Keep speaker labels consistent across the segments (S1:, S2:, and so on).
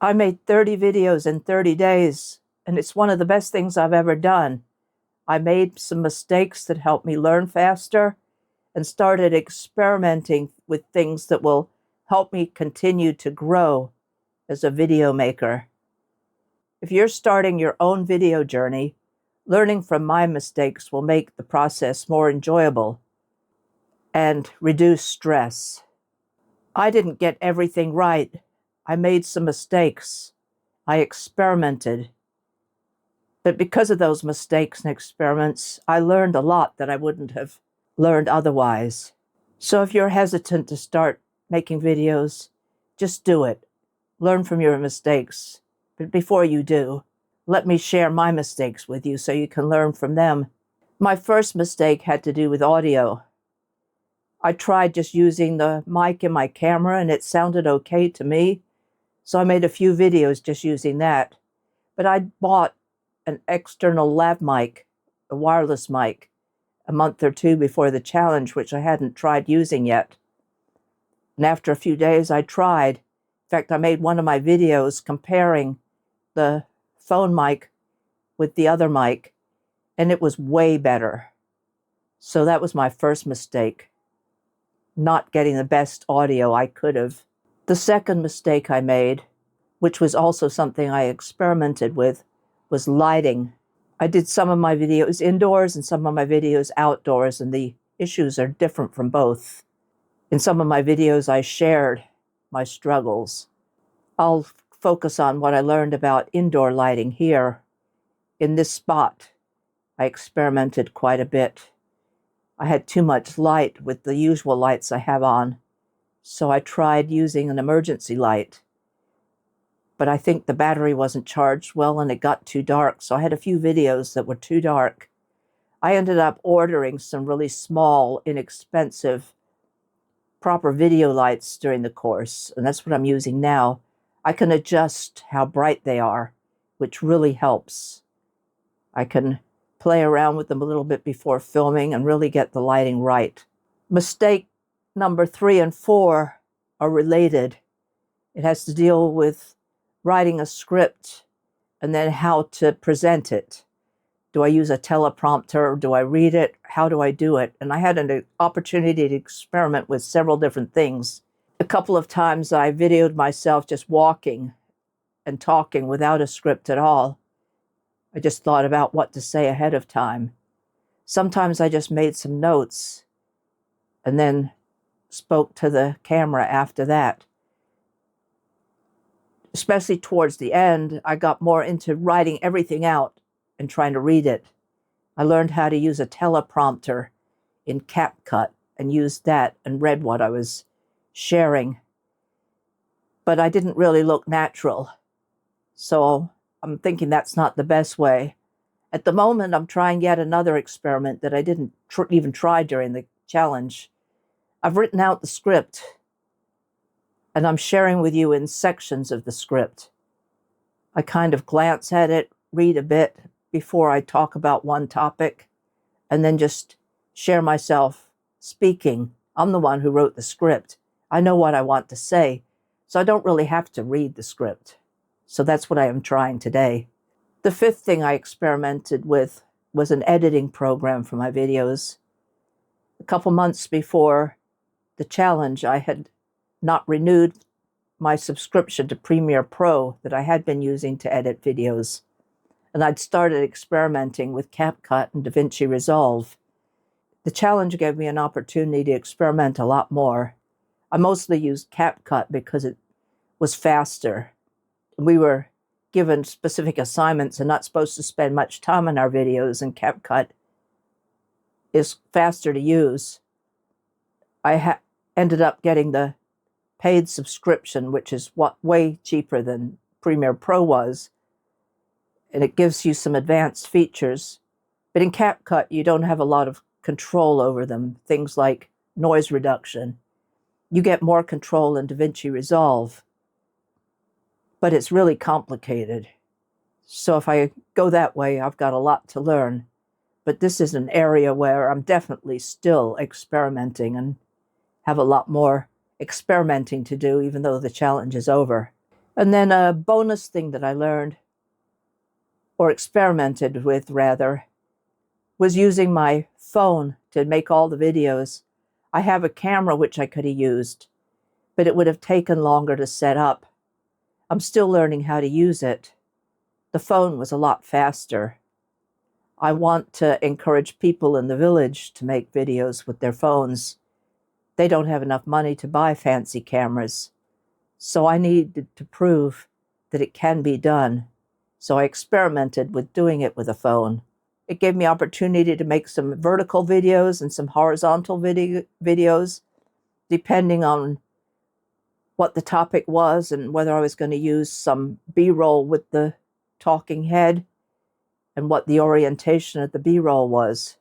S1: I made 30 videos in 30 days, and it's one of the best things I've ever done. I made some mistakes that helped me learn faster and started experimenting with things that will help me continue to grow as a video maker. If you're starting your own video journey, learning from my mistakes will make the process more enjoyable and reduce stress. I didn't get everything right. I made some mistakes. I experimented. But because of those mistakes and experiments, I learned a lot that I wouldn't have learned otherwise. So if you're hesitant to start making videos, just do it. Learn from your mistakes. But before you do, let me share my mistakes with you so you can learn from them. My first mistake had to do with audio. I tried just using the mic in my camera and it sounded okay to me. So I made a few videos just using that. But I bought an external lav mic, a wireless mic, a month or two before the challenge, which I hadn't tried using yet. And after a few days, I tried. In fact, I made one of my videos comparing the phone mic with the other mic, and it was way better. So that was my first mistake, not getting the best audio I could have. The second mistake I made, which was also something I experimented with, was lighting. I did some of my videos indoors and some of my videos outdoors, and the issues are different from both. In some of my videos, I shared my struggles. I'll focus on what I learned about indoor lighting here. In this spot, I experimented quite a bit. I had too much light with the usual lights I have on, so I tried using an emergency light. But I think the battery wasn't charged well and it got too dark, so I had a few videos that were too dark. I ended up ordering some really small, inexpensive, proper video lights during the course, and that's what I'm using now. I can adjust how bright they are, which really helps. I can play around with them a little bit before filming and really get the lighting right. Mistake number 3 and 4 are related. It has to deal with writing a script and then how to present it. Do I use a teleprompter? Do I read it? How do I do it? And I had an opportunity to experiment with several different things. A couple of times I videoed myself just walking and talking without a script at all. I just thought about what to say ahead of time. Sometimes I just made some notes and then spoke to the camera after that. Especially towards the end, I got more into writing everything out and trying to read it. I learned how to use a teleprompter in CapCut and used that and read what I was sharing. But I didn't really look natural. So I'm thinking that's not the best way. At the moment, I'm trying yet another experiment that I didn't even try during the challenge. I've written out the script, and I'm sharing with you in sections of the script. I kind of glance at it, read a bit before I talk about one topic, and then just share myself speaking. I'm the one who wrote the script. I know what I want to say, so I don't really have to read the script. So that's what I am trying today. The fifth thing I experimented with was an editing program for my videos. A couple months before the challenge, I had not renewed my subscription to Premiere Pro that I had been using to edit videos. And I'd started experimenting with CapCut and DaVinci Resolve. The challenge gave me an opportunity to experiment a lot more. I mostly used CapCut because it was faster. We were given specific assignments and not supposed to spend much time on our videos, and CapCut is faster to use. I ended up getting the paid subscription, which is way cheaper than Premiere Pro was, and it gives you some advanced features. But in CapCut, you don't have a lot of control over them, things like noise reduction. You get more control in DaVinci Resolve, but it's really complicated. So if I go that way, I've got a lot to learn. But this is an area where I'm definitely still experimenting and have a lot more experimenting to do, even though the challenge is over. And then a bonus thing that I learned, or experimented with rather, was using my phone to make all the videos. I have a camera which I could have used, but it would have taken longer to set up. I'm still learning how to use it. The phone was a lot faster. I want to encourage people in the village to make videos with their phones. They don't have enough money to buy fancy cameras. So I needed to prove that it can be done. So I experimented with doing it with a phone. It gave me opportunity to make some vertical videos and some horizontal videos, depending on what the topic was and whether I was going to use some B-roll with the talking head and what the orientation of the B-roll was.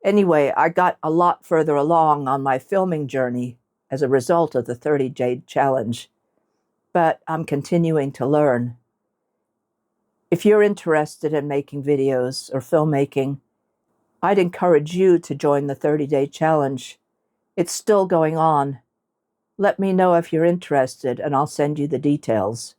S1: Anyway, I got a lot further along on my filming journey as a result of the 30-day challenge, but I'm continuing to learn. If you're interested in making videos or filmmaking, I'd encourage you to join the 30-day challenge. It's still going on. Let me know if you're interested and I'll send you the details.